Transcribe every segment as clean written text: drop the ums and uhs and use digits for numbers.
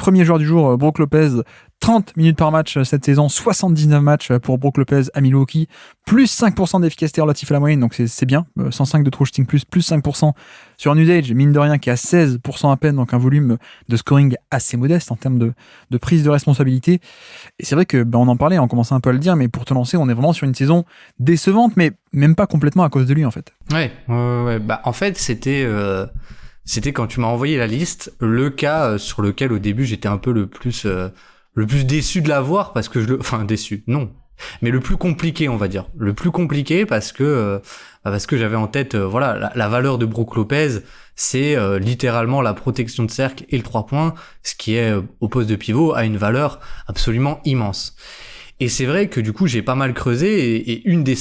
Premier joueur du jour, Brook Lopez, 30 minutes par match cette saison, 79 matchs pour Brook Lopez à Milwaukee, plus 5% d'efficacité relative à la moyenne, donc c'est bien, 105 de true shooting plus 5% sur un usage, mine de rien, qui est à 16% à peine, donc un volume de scoring assez modeste en termes de prise de responsabilité. Et c'est vrai que on en parlait, on commençait un peu à le dire, mais pour te lancer, on est vraiment sur une saison décevante, mais même pas complètement à cause de lui en fait. Ouais. Bah en fait c'était quand tu m'as envoyé la liste le cas sur lequel au début j'étais un peu le plus déçu de l'avoir parce que déçu, non. Mais le plus compliqué, on va dire. Le plus compliqué parce que j'avais en tête, la valeur de Brook Lopez, c'est littéralement la protection de cercle et le 3 points, ce qui est au poste de pivot a une valeur absolument immense. Et c'est vrai que du coup j'ai pas mal creusé et une des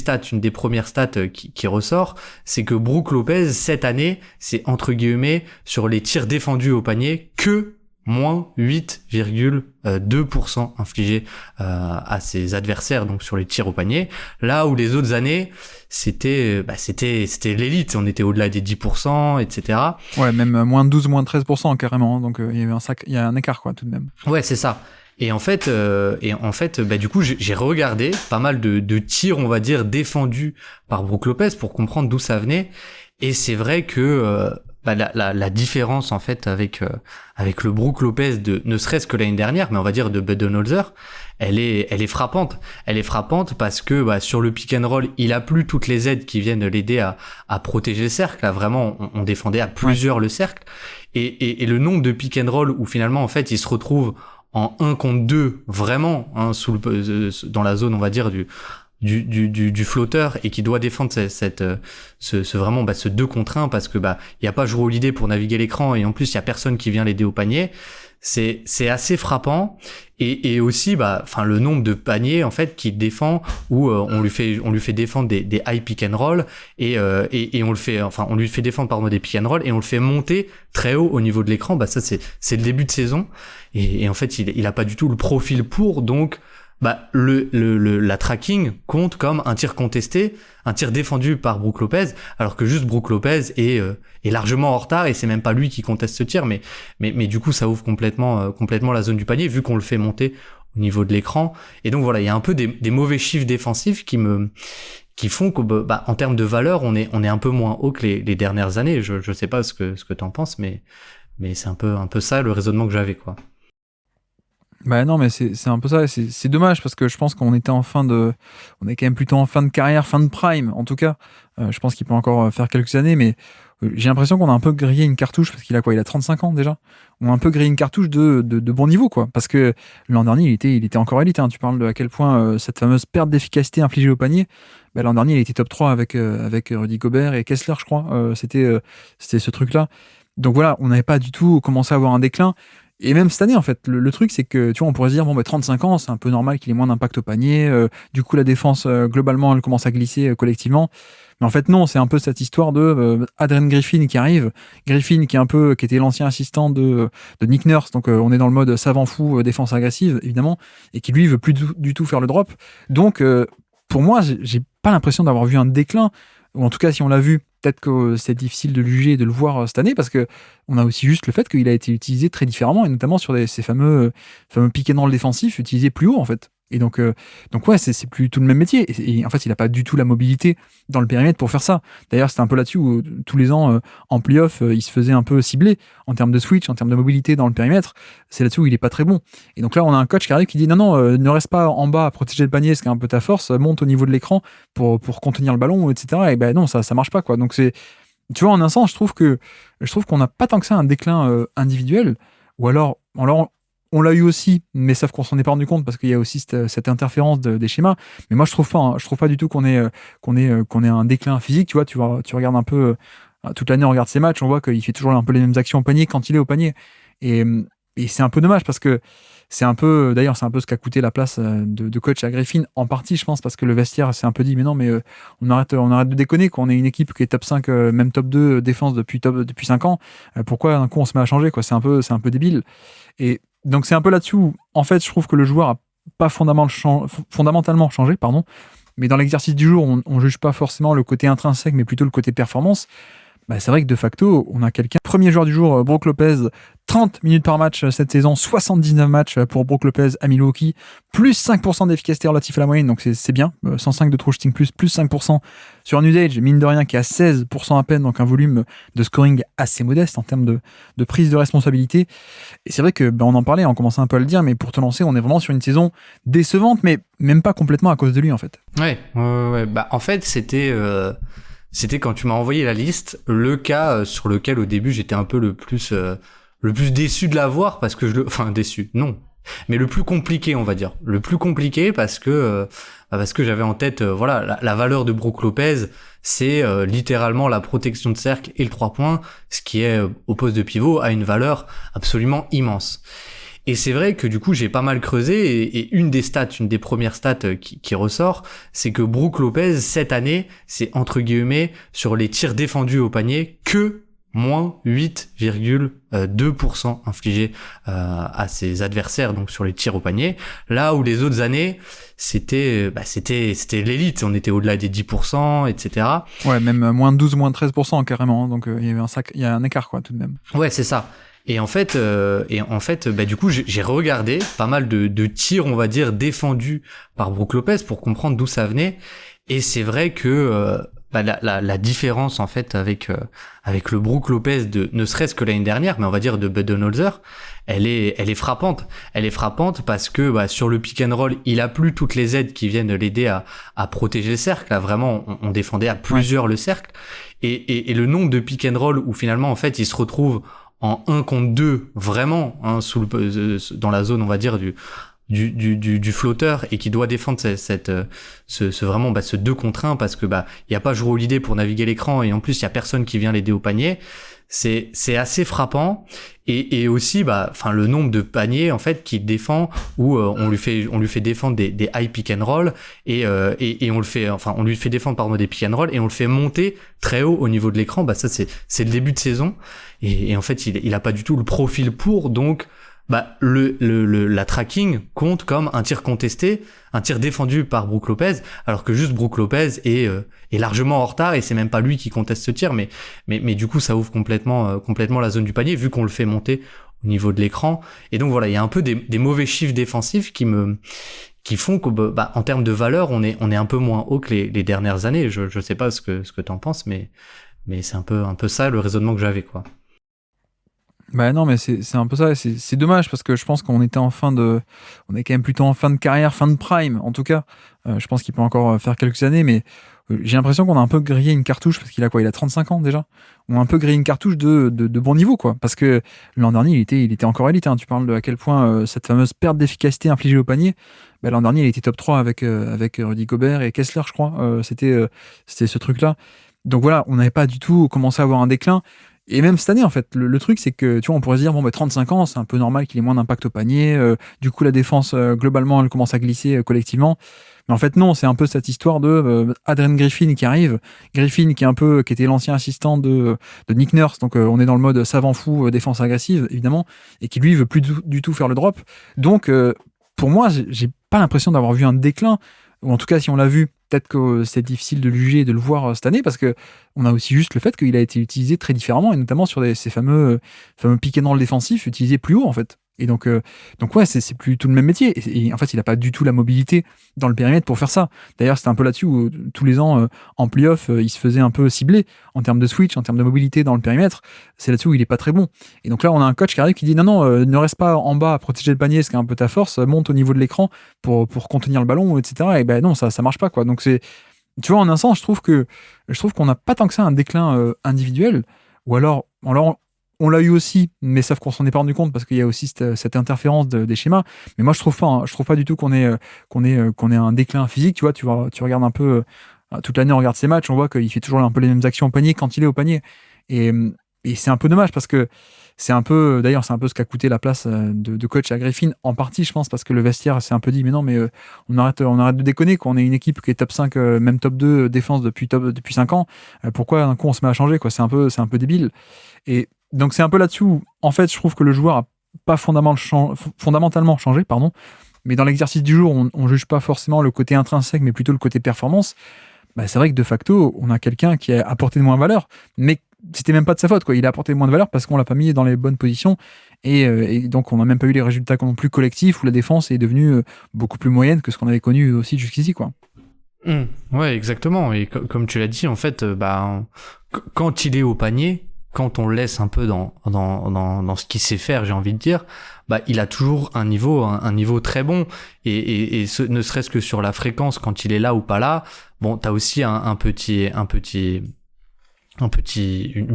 premières stats qui ressort, c'est que Brook Lopez cette année, c'est entre guillemets sur les tirs défendus au panier que moins 8,2% infligés à ses adversaires, donc sur les tirs au panier, là où les autres années c'était l'élite, on était au-delà des 10%, etc. Ouais, même moins 12, moins 13% carrément, hein, donc il y a un écart quoi tout de même. Ouais, c'est ça. Et en fait, du coup, j'ai regardé pas mal de tirs, on va dire, défendus par Brook Lopez pour comprendre d'où ça venait. Et c'est vrai que la différence en fait avec le Brook Lopez de ne serait-ce que l'année dernière, mais on va dire de Budenholzer, elle est frappante. Elle est frappante parce que sur le pick and roll, il a plus toutes les aides qui viennent l'aider à protéger le cercle. Là, vraiment, on défendait à plusieurs le cercle. Et le nombre de pick and roll où finalement en fait il se retrouve en 1 contre 2 vraiment dans la zone on va dire du flotteur et qui doit défendre ce 2 contre 1 parce que il y a pas Jrue Holiday pour naviguer l'écran et en plus il y a personne qui vient l'aider au panier. C'est assez frappant et aussi le nombre de paniers en fait qu'il défend où on lui fait défendre des high pick and roll et on lui fait défendre des pick and roll et on le fait monter très haut au niveau de l'écran. Ça c'est le début de saison et en fait il a pas du tout le profil pour, donc la tracking compte comme un tir contesté, un tir défendu par Brook Lopez, alors que juste Brook Lopez est largement en retard et c'est même pas lui qui conteste ce tir, mais du coup ça ouvre complètement la zone du panier vu qu'on le fait monter au niveau de l'écran. Et donc voilà, il y a un peu des mauvais chiffres défensifs qui font que en termes de valeur on est un peu moins haut que les dernières années. Je sais pas ce que t'en penses, mais c'est un peu ça le raisonnement que j'avais quoi. Non, mais c'est un peu ça, c'est dommage parce que je pense qu'on est quand même plutôt en fin de carrière, fin de prime en tout cas. Je pense qu'il peut encore faire quelques années, mais j'ai l'impression qu'on a un peu grillé une cartouche parce qu'il a quoi, il a 35 ans déjà. On a un peu grillé une cartouche de bon niveau quoi, parce que l'an dernier il était encore élite, hein. Tu parles de à quel point cette fameuse perte d'efficacité infligée au panier. L'an dernier il était top 3 avec Rudy Gobert et Kessler je crois. C'était ce truc là. Donc voilà, on n'avait pas du tout commencé à avoir un déclin. Et même cette année, en fait, le truc, c'est que, tu vois, on pourrait se dire, 35 ans, c'est un peu normal qu'il ait moins d'impact au panier. Du coup, la défense, globalement, elle commence à glisser collectivement. Mais en fait, non, c'est un peu cette histoire de Adrian Griffin qui arrive. Griffin qui était l'ancien assistant de Nick Nurse. Donc, on est dans le mode savant fou, défense agressive, évidemment. Et qui, lui, veut plus du tout faire le drop. Donc, pour moi, j'ai pas l'impression d'avoir vu un déclin. Ou en tout cas, si on l'a vu, peut-être que c'est difficile de le juger et de le voir cette année parce que on a aussi juste le fait qu'il a été utilisé très différemment et notamment sur ces fameux pick and roll défensifs utilisés plus haut en fait. Et donc ouais, c'est plus tout le même métier. Et en fait, il n'a pas du tout la mobilité dans le périmètre pour faire ça. D'ailleurs, c'était un peu là-dessus où tous les ans, en playoff, il se faisait un peu cibler en termes de switch, en termes de mobilité dans le périmètre. C'est là-dessus où il n'est pas très bon. Et donc là, on a un coach qui arrive qui dit non, ne reste pas en bas à protéger le panier, ce qui est un peu ta force, monte au niveau de l'écran pour contenir le ballon, etc. Et non, ça marche pas, quoi. Donc tu vois, en un sens, je trouve qu'on n'a pas tant que ça un déclin individuel, ou alors on l'a eu aussi, mais sauf qu'on s'en est pas rendu compte parce qu'il y a aussi cette interférence des schémas. Mais moi, je trouve pas du tout qu'on ait un déclin physique. Tu vois, tu regardes un peu toute l'année, on regarde ses matchs, on voit qu'il fait toujours un peu les mêmes actions au panier quand il est au panier. Et c'est un peu dommage parce que c'est un peu ce qu'a coûté la place de coach à Griffin en partie, je pense, parce que le vestiaire s'est un peu dit mais non, mais on arrête de déconner, qu'on est une équipe qui est top 5, même top 2 défense depuis 5 ans. Pourquoi d'un coup on se met à changer, quoi? C'est un peu débile. Et donc c'est un peu là-dessus où, en fait, je trouve que le joueur a pas fondamentalement changé, pardon. Mais dans l'exercice du jour, on juge pas forcément le côté intrinsèque, mais plutôt le côté performance. C'est vrai que de facto, on a quelqu'un. Premier joueur du jour, Brook Lopez, 30 minutes par match cette saison, 79 matchs pour Brook Lopez à Milwaukee, plus 5% d'efficacité relative à la moyenne, donc c'est bien. 105 de true shooting plus 5% sur un usage, mine de rien, qui est à 16% à peine, donc un volume de scoring assez modeste en termes de prise de responsabilité. Et c'est vrai que on en parlait, on commençait un peu à le dire, mais pour te lancer, on est vraiment sur une saison décevante, mais même pas complètement à cause de lui en fait. Ouais. En fait, c'était quand tu m'as envoyé la liste, le cas sur lequel au début j'étais un peu le plus déçu de l'avoir parce que déçu, non. Mais le plus compliqué, on va dire. Le plus compliqué parce que j'avais en tête, la valeur de Brook Lopez, c'est littéralement la protection de cercle et le 3 points, ce qui est au poste de pivot a une valeur absolument immense. Et c'est vrai que du coup j'ai pas mal creusé et une des premières stats qui ressort, c'est que Brook Lopez cette année, c'est entre guillemets sur les tirs défendus au panier que moins 8,2% infligés à ses adversaires, donc sur les tirs au panier, là où les autres années c'était l'élite, on était au-delà des 10%, etc. Ouais, même moins 12, moins 13% carrément, donc il y a un écart quoi tout de même. Ouais, c'est ça. Et en fait, du coup, j'ai regardé pas mal de tirs, on va dire, défendus par Brook Lopez pour comprendre d'où ça venait. Et c'est vrai que la différence en fait avec le Brook Lopez de ne serait-ce que l'année dernière, mais on va dire de Budenholzer, elle est frappante. Elle est frappante parce que sur le pick and roll, il a plus toutes les aides qui viennent l'aider à protéger le cercle. Là, vraiment, on défendait à plusieurs le cercle. Et le nombre de pick and roll où finalement en fait il se retrouve en 1 contre 2 vraiment dans la zone on va dire du flotteur et qui doit défendre ce 2 contre 1 parce que il y a pas Jrue Holiday pour naviguer l'écran et en plus il y a personne qui vient l'aider au panier. C'est assez frappant et aussi le nombre de paniers en fait qu'il défend où on lui fait défendre des high pick and roll et on lui fait défendre des pick and roll et on le fait monter très haut au niveau de l'écran. Ça c'est le début de saison et en fait il a pas du tout le profil pour, donc la tracking compte comme un tir contesté, un tir défendu par Brook Lopez, alors que juste Brook Lopez est largement en retard et c'est même pas lui qui conteste ce tir, mais du coup ça ouvre complètement la zone du panier vu qu'on le fait monter au niveau de l'écran. Et donc voilà, il y a un peu des mauvais chiffres défensifs qui font que en termes de valeur on est un peu moins haut que les dernières années. Je sais pas ce que t'en penses, mais c'est un peu ça le raisonnement que j'avais quoi. Non, mais c'est un peu ça, c'est dommage parce que je pense qu'on est quand même plutôt en fin de carrière, fin de prime en tout cas. Je pense qu'il peut encore faire quelques années, mais j'ai l'impression qu'on a un peu grillé une cartouche parce qu'il a quoi, il a 35 ans déjà. On a un peu grillé une cartouche de bon niveau quoi, parce que l'an dernier il était encore élite. Tu parles de à quel point cette fameuse perte d'efficacité infligée au panier. L'an dernier il était top 3 avec Rudy Gobert et Kessler je crois. C'était ce truc là. Donc voilà, on n'avait pas du tout commencé à avoir un déclin. Et même cette année, en fait, le truc, c'est que, tu vois, on pourrait se dire, 35 ans, c'est un peu normal qu'il ait moins d'impact au panier. Du coup, la défense, globalement, elle commence à glisser collectivement. Mais en fait, non, c'est un peu cette histoire de Adrian Griffin qui arrive. Griffin qui était l'ancien assistant de Nick Nurse. Donc, on est dans le mode savant fou, défense agressive, évidemment. Et qui, lui, veut plus du tout faire le drop. Donc, pour moi, j'ai pas l'impression d'avoir vu un déclin. Ou en tout cas, si on l'a vu, peut-être que c'est difficile de le juger et de le voir cette année, parce que on a aussi juste le fait qu'il a été utilisé très différemment, et notamment sur ces fameux pick and roll défensifs utilisés plus haut, en fait. Et donc ouais, c'est plus tout le même métier. Et en fait, il n'a pas du tout la mobilité dans le périmètre pour faire ça. D'ailleurs, c'était un peu là-dessus où tous les ans, en playoff, il se faisait un peu cibler en termes de switch, en termes de mobilité dans le périmètre. C'est là-dessus où il n'est pas très bon. Et donc là, on a un coach qui arrive qui dit non, ne reste pas en bas à protéger le panier, ce qui est un peu ta force, monte au niveau de l'écran pour contenir le ballon, etc. Et non, ça marche pas, quoi. Donc tu vois, en un sens, je trouve qu'on n'a pas tant que ça un déclin individuel, ou alors on l'a eu aussi, mais sauf qu'on s'en est pas rendu compte parce qu'il y a aussi cette interférence des schémas. Mais moi, je trouve pas du tout qu'on ait un déclin physique. Tu vois, tu regardes un peu toute l'année, on regarde ses matchs, on voit qu'il fait toujours un peu les mêmes actions au panier quand il est au panier. Et c'est un peu dommage parce que c'est un peu ce qu'a coûté la place de coach à Griffin, en partie, je pense, parce que le vestiaire s'est un peu dit, mais non, mais on arrête de déconner, quoi. On est une équipe qui est top 5, même top 2 défense depuis 5 ans. Pourquoi d'un coup on se met à changer, quoi? C'est un peu débile. Et donc c'est un peu là-dessus où, en fait, je trouve que le joueur a pas fondamentalement changé, pardon. Mais dans l'exercice du jour, on juge pas forcément le côté intrinsèque, mais plutôt le côté performance. C'est vrai que de facto, on a quelqu'un qui a apporté de moins valeur, mais c'était même pas de sa faute, quoi. Il a apporté moins de valeur parce qu'on l'a pas mis dans les bonnes positions. Et donc, on n'a même pas eu les résultats non plus collectifs où la défense est devenue beaucoup plus moyenne que ce qu'on avait connu aussi jusqu'ici, quoi. Ouais, exactement. Et comme tu l'as dit, en fait, quand il est au panier, quand on le laisse un peu dans ce qu'il sait faire, j'ai envie de dire, il a toujours un niveau très bon. Et ne serait-ce que sur la fréquence, quand il est là ou pas là, bon, t'as aussi une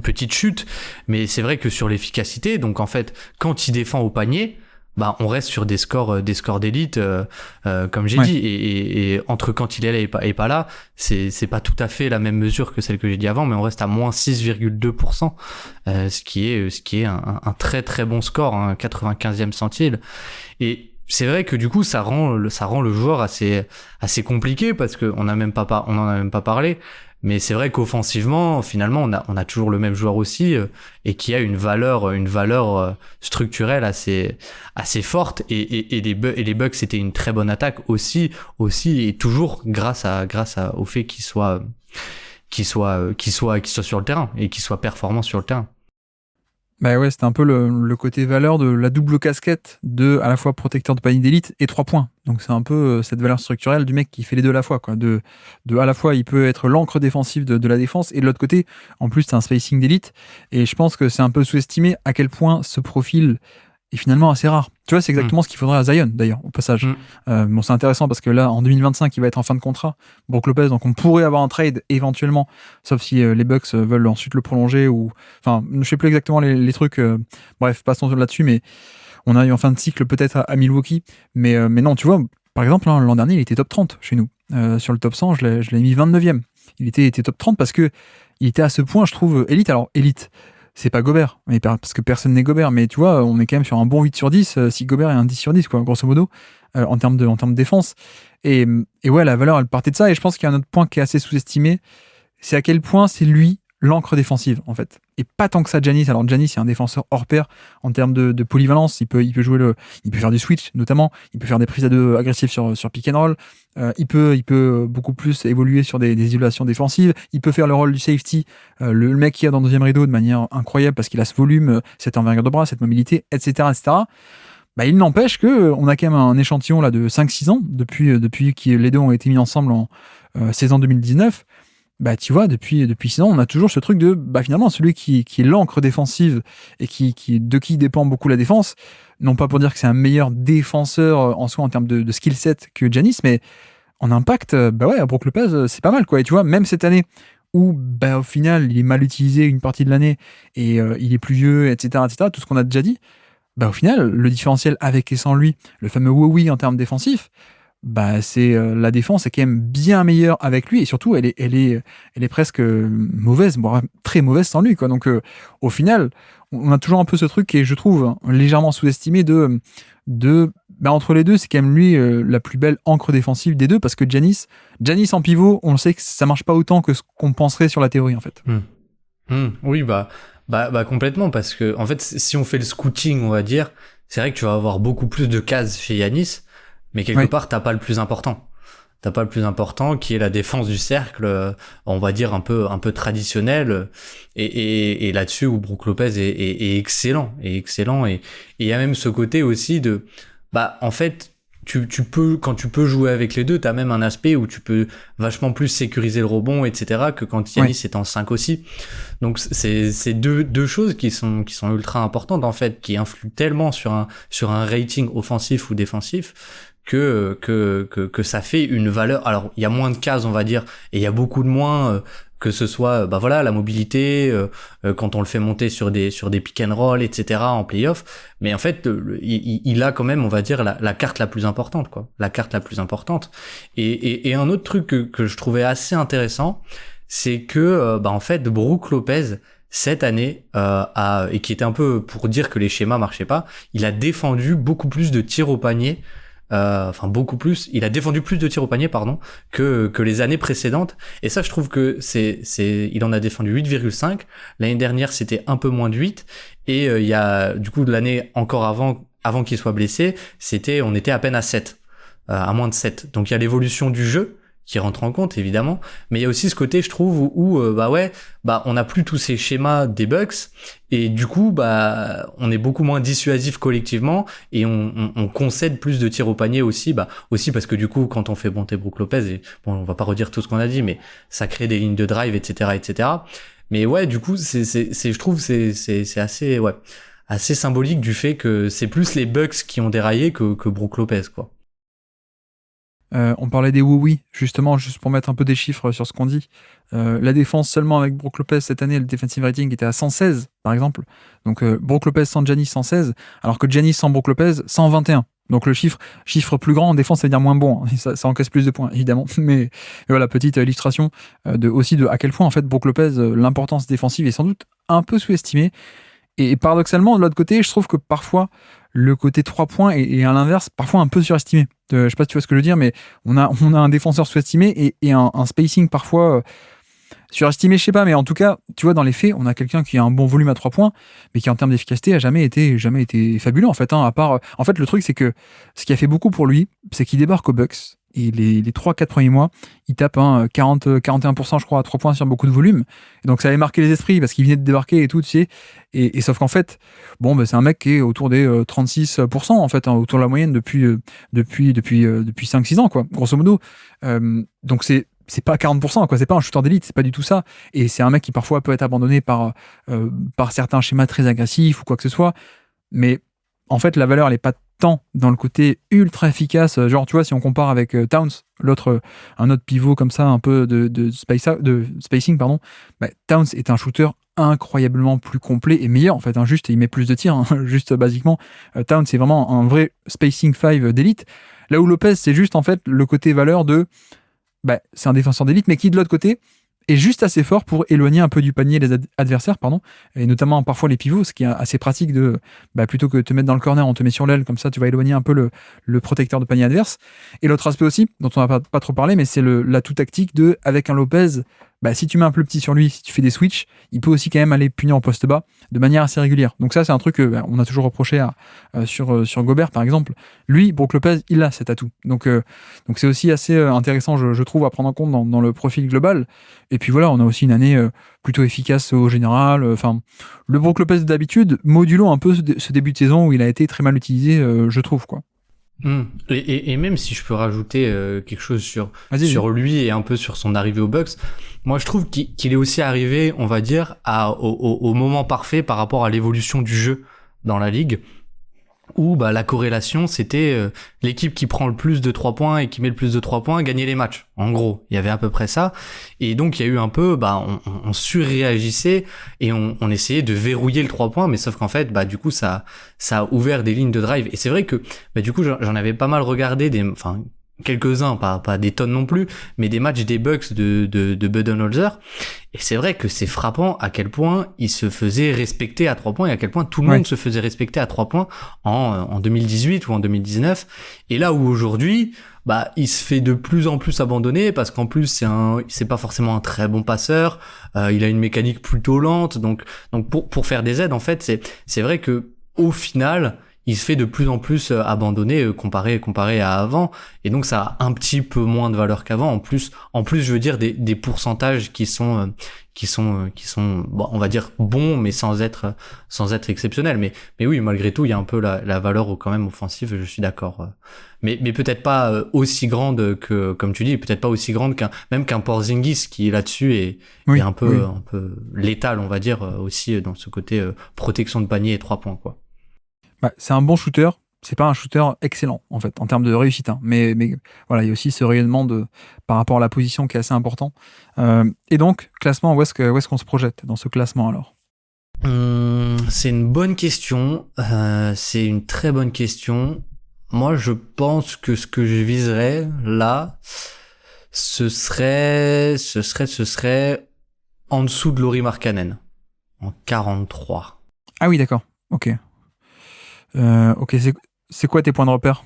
petite chute. Mais c'est vrai que sur l'efficacité, donc en fait, quand il défend au panier, on reste sur des scores d'élite, comme j'ai dit, et entre quand il est là et pas là, c'est pas tout à fait la même mesure que celle que j'ai dit avant, mais on reste à moins 6,2%, ce qui est un très très bon score, un 95e centile. Et c'est vrai que du coup ça rend le joueur assez compliqué parce que on en a même pas parlé. Mais c'est vrai qu'offensivement, finalement, on a toujours le même joueur aussi, et qui a une valeur structurelle assez forte. Et les Bucks, c'était une très bonne attaque aussi, et toujours grâce au fait qu'il soit sur le terrain et qu'il soit performant sur le terrain. Bah ouais, c'était un peu le côté valeur de la double casquette de à la fois protecteur de panier d'élite et 3 points. Donc c'est un peu cette valeur structurelle du mec qui fait les deux à la fois, quoi. De à la fois, il peut être l'encre défensive de la défense, et de l'autre côté, en plus, c'est un spacing d'élite. Et je pense que c'est un peu sous-estimé à quel point ce profil est finalement assez rare. Tu vois, c'est exactement ce qu'il faudrait à Zion, d'ailleurs, au passage. Bon, c'est intéressant parce que là, en 2025, il va être en fin de contrat, Brook Lopez, donc on pourrait avoir un trade éventuellement, sauf si les Bucks veulent ensuite le prolonger, ou... Enfin, je sais plus exactement les trucs. Bref, passons là-dessus, mais on a eu en fin de cycle peut-être à Milwaukee. Mais non, tu vois, par exemple, l'an dernier, il était top 30 chez nous. Sur le top 100, je l'ai mis 29e. Il était top 30 parce que il était à ce point, je trouve, élite. Alors, élite, c'est pas Gobert, mais parce que personne n'est Gobert, mais tu vois, on est quand même sur un bon 8 sur 10, si Gobert est un 10 sur 10, quoi, grosso modo, en termes de défense. Et ouais, la valeur, elle partait de ça, et je pense qu'il y a un autre point qui est assez sous-estimé, c'est à quel point c'est lui l'encre défensive, en fait. Et pas tant que ça, Giannis. Alors, Giannis, c'est un défenseur hors pair en termes de polyvalence. Il peut jouer il peut faire du switch, notamment. Il peut faire des prises à deux agressives sur pick and roll. Il peut beaucoup plus évoluer sur des isolations défensives. Il peut faire le rôle du safety, le mec qui a dans le deuxième rideau de manière incroyable parce qu'il a ce volume, cette envergure de bras, cette mobilité, etc., etc. Il n'empêche que on a quand même un échantillon là de 5-6 ans depuis que les deux ont été mis ensemble en saison 2019. Tu vois, depuis 6 ans, on a toujours ce truc de, finalement, celui qui est l'encre défensive et de qui dépend beaucoup la défense, non pas pour dire que c'est un meilleur défenseur en soi en termes de skill set que Giannis, mais en impact, Brook Lopez, c'est pas mal, quoi. Et tu vois, même cette année où, au final, il est mal utilisé une partie de l'année et il est plus vieux, etc., tout ce qu'on a déjà dit, au final, le différentiel avec et sans lui, le fameux oui en termes défensifs, c'est la défense est quand même bien meilleure avec lui, et surtout elle est presque mauvaise, voire très mauvaise sans lui, quoi. Donc au final, on a toujours un peu ce truc qui est, je trouve, légèrement sous-estimé de entre les deux, c'est quand même lui la plus belle encre défensive des deux, parce que Giannis en pivot, on sait que ça marche pas autant que ce qu'on penserait sur la théorie, en fait. Oui, complètement, parce que en fait, si on fait le scouting, on va dire, c'est vrai que tu vas avoir beaucoup plus de cases chez Giannis, mais quelque part, t'as pas le plus important. T'as pas le plus important, qui est la défense du cercle, on va dire un peu traditionnelle, et là-dessus où Brook Lopez est excellent, et il y a même ce côté aussi de, en fait, tu peux, quand tu peux jouer avec les deux, t'as même un aspect où tu peux vachement plus sécuriser le rebond, etc., que quand Giannis est en 5 aussi. Donc c'est deux choses qui sont ultra importantes, en fait, qui influent tellement sur un rating offensif ou défensif, que ça fait une valeur. Alors, il y a moins de cases, on va dire, et il y a beaucoup de moins, que ce soit, la mobilité, quand on le fait monter sur des pick and roll, etc., en playoff. Mais en fait, il a quand même, on va dire, la carte la plus importante, quoi. La carte la plus importante. Et un autre truc que je trouvais assez intéressant, c'est que, en fait, Brook Lopez, cette année, et qui était un peu pour dire que les schémas marchaient pas, il a défendu beaucoup plus de tirs au panier, beaucoup plus, il a défendu plus de tirs au panier, que les années précédentes. Et ça, je trouve que il en a défendu 8,5. L'année dernière, c'était un peu moins de 8. Et il y a, du coup, l'année encore avant qu'il soit blessé, on était à peine à 7, à moins de 7. Donc il y a l'évolution du jeu qui rentre en compte évidemment, mais il y a aussi ce côté, je trouve, où on n'a plus tous ces schémas des Bucks, et du coup on est beaucoup moins dissuasif collectivement, et on concède plus de tirs au panier aussi parce que du coup quand on fait monter Brook Lopez, et bon, on va pas redire tout ce qu'on a dit, mais ça crée des lignes de drive, etc. Mais ouais, du coup je trouve c'est assez symbolique du fait que c'est plus les Bucks qui ont déraillé que Brook Lopez, quoi. On parlait des oui, justement, juste pour mettre un peu des chiffres sur ce qu'on dit. La défense seulement avec Brook Lopez cette année, le defensive rating était à 116, par exemple. Donc Brook Lopez sans Giannis 116, alors que Giannis sans Brook Lopez 121. Donc le chiffre plus grand en défense, ça veut dire moins bon. Hein. Ça encaisse plus de points, évidemment. Mais voilà, petite illustration de à quel point, en fait, Brook Lopez, l'importance défensive est sans doute un peu sous-estimée. Et paradoxalement, de l'autre côté, je trouve que parfois, le côté 3 points est à l'inverse, parfois un peu surestimé. Je sais pas si tu vois ce que je veux dire, mais on a un défenseur sous-estimé et un spacing parfois surestimé, je sais pas, mais en tout cas, tu vois, dans les faits, on a quelqu'un qui a un bon volume à 3 points, mais qui en termes d'efficacité a jamais été fabuleux, en fait. Hein, à part, en fait, le truc, c'est que ce qui a fait beaucoup pour lui, c'est qu'il débarque aux Bucks. Et les 3-4 premiers mois, il tape 41%, je crois, à 3 points sur beaucoup de volume. Et donc ça avait marqué les esprits parce qu'il venait de débarquer et tout, tu sais. Et sauf qu'en fait, c'est un mec qui est autour des 36%, en fait, hein, autour de la moyenne depuis 5-6 ans, quoi, grosso modo. Donc c'est pas 40%, quoi, c'est pas un shooter d'élite, c'est pas du tout ça. Et c'est un mec qui parfois peut être abandonné par certains schémas très agressifs ou quoi que ce soit. Mais en fait, la valeur, elle est pas tant dans le côté ultra efficace, genre tu vois, si on compare avec Towns, un autre pivot comme ça, un peu de spacing, pardon, Towns est un shooter incroyablement plus complet et meilleur en fait, hein, juste il met plus de tirs, hein, juste basiquement. Towns c'est vraiment un vrai spacing 5 d'élite, là où Lopez c'est juste en fait le côté valeur de c'est un défenseur d'élite mais qui de l'autre côté est juste assez fort pour éloigner un peu du panier les adversaires, pardon, et notamment parfois les pivots, ce qui est assez pratique de, plutôt que de te mettre dans le corner, on te met sur l'aile, comme ça tu vas éloigner un peu le protecteur de panier adverse. Et l'autre aspect aussi, dont on n'a pas trop parlé, mais c'est l'atout tactique de, avec un Lopez, si tu mets un peu petit sur lui, si tu fais des switches, il peut aussi quand même aller punir en poste bas de manière assez régulière. Donc ça, c'est un truc on a toujours reproché sur Gobert, par exemple. Lui, Brook Lopez, il a cet atout. Donc c'est aussi assez intéressant, je trouve, à prendre en compte dans le profil global. Et puis voilà, on a aussi une année plutôt efficace au général. Enfin, le Brook Lopez d'habitude, modulo un peu ce début de saison où il a été très mal utilisé, je trouve, quoi. Et même si je peux rajouter quelque chose sur lui et un peu sur son arrivée aux Bucks, moi je trouve qu'il est aussi arrivé, on va dire, au moment parfait par rapport à l'évolution du jeu dans la ligue, où la corrélation c'était l'équipe qui prend le plus de 3 points et qui met le plus de 3 points gagner les matchs. En gros, il y avait à peu près ça, et donc il y a eu un peu on surréagissait et on essayait de verrouiller le 3 points, mais sauf qu'en fait du coup ça a ouvert des lignes de drive, et c'est vrai que du coup j'en avais pas mal regardé quelques-uns, pas des tonnes non plus, mais des matchs des Bucks de Budenholzer. Et c'est vrai que c'est frappant à quel point il se faisait respecter à 3 points et à quel point tout le monde se faisait respecter à 3 points en 2018 ou en 2019. Et là où aujourd'hui, il se fait de plus en plus abandonner parce qu'en plus c'est pas forcément un très bon passeur. Il a une mécanique plutôt lente. Donc pour faire des aides, en fait, c'est vrai que au final, il se fait de plus en plus abandonner comparé à avant, et donc ça a un petit peu moins de valeur qu'avant. En plus je veux dire des pourcentages qui sont on va dire bons, mais sans être exceptionnels. Mais oui, malgré tout il y a un peu la valeur quand même offensive, je suis d'accord. Mais peut-être pas aussi grande que, comme tu dis, peut-être pas aussi grande qu'un Porzingis qui là-dessus est un peu létal, on va dire, aussi dans ce côté protection de panier et 3 points, quoi. C'est un bon shooter, c'est pas un shooter excellent en fait en termes de réussite, hein. Mais voilà, il y a aussi ce rayonnement par rapport à la position qui est assez important. Et donc classement, où est-ce qu'on se projette dans ce classement alors? C'est une bonne question, c'est une très bonne question. Moi je pense que ce que je viserais là, ce serait en dessous de Lauri Markkanen, en 43. Ah oui, d'accord, ok. Ok, c'est quoi tes points de repère?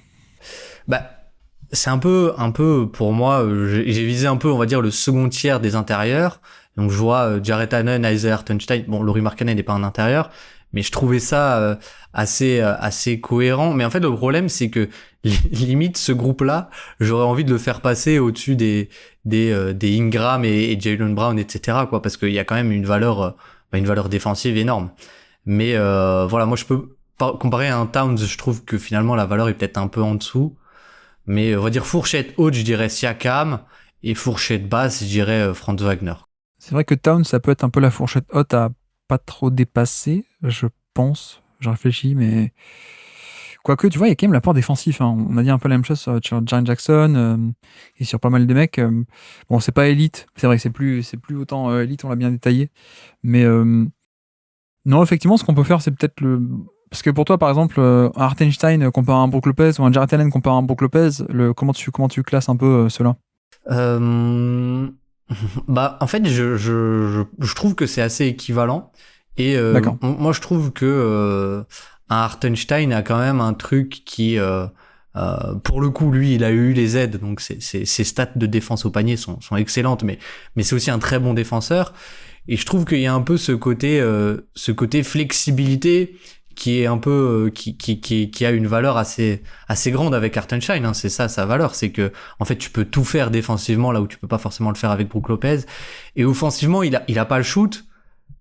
C'est un peu pour moi, j'ai visé un peu, on va dire, le second tiers des intérieurs. Donc je vois Jarrett Allen, Isaiah Hartenstein. Bon, Lauri Markkanen n'est pas un intérieur, mais je trouvais ça assez cohérent. Mais en fait, le problème, c'est que limite ce groupe-là, j'aurais envie de le faire passer au-dessus des Ingram et Jaylen Brown, etc. quoi, parce qu'il y a quand même une valeur défensive énorme. Mais voilà, moi je peux comparer à un Towns, je trouve que finalement la valeur est peut-être un peu en dessous. Mais on va dire fourchette haute, je dirais Siakam, et fourchette basse, je dirais Franz Wagner. C'est vrai que Town, ça peut être un peu la fourchette haute à pas trop dépasser, je pense. Je réfléchis, mais quoique, tu vois, il y a quand même l'apport défensif. Hein. On a dit un peu la même chose sur Jaren Jackson et sur pas mal de mecs. Bon, c'est pas élite. C'est vrai que c'est plus autant élite, on l'a bien détaillé. Mais non, effectivement, ce qu'on peut faire, c'est peut-être le... Parce que pour toi, par exemple, un Hartenstein comparé à un Brook Lopez ou un Jarrett Allen comparé à un Brook Lopez, comment tu classes un peu cela? Bah, en fait, je trouve que c'est assez équivalent. Et D'accord. moi, je trouve que un Hartenstein a quand même un truc qui, pour le coup, lui, il a eu les aides, donc ses stats de défense au panier sont excellentes, mais c'est aussi un très bon défenseur. Et je trouve qu'il y a un peu ce côté flexibilité qui est un peu qui a une valeur assez grande avec Hartenstein. Hein. C'est ça sa valeur, c'est que en fait tu peux tout faire défensivement là où tu peux pas forcément le faire avec Brook Lopez. Et offensivement, il a pas le shoot.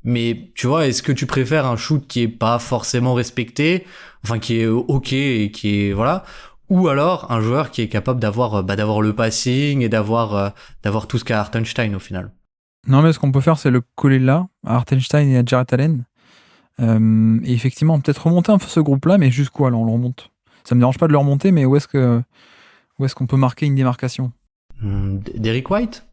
Mais tu vois, est-ce que tu préfères un shoot qui est pas forcément respecté, enfin qui est ok et qui est voilà, ou alors un joueur qui est capable d'avoir le passing et d'avoir tout ce qu'a Hartenstein au final. Non, mais ce qu'on peut faire, c'est le coller là, à Hartenstein et à Jarrett Allen. Et effectivement, peut-être remonter un peu ce groupe-là, mais jusqu'où alors on le remonte? Ça me dérange pas de le remonter, mais où est-ce qu'on peut marquer une démarcation? Derrick White?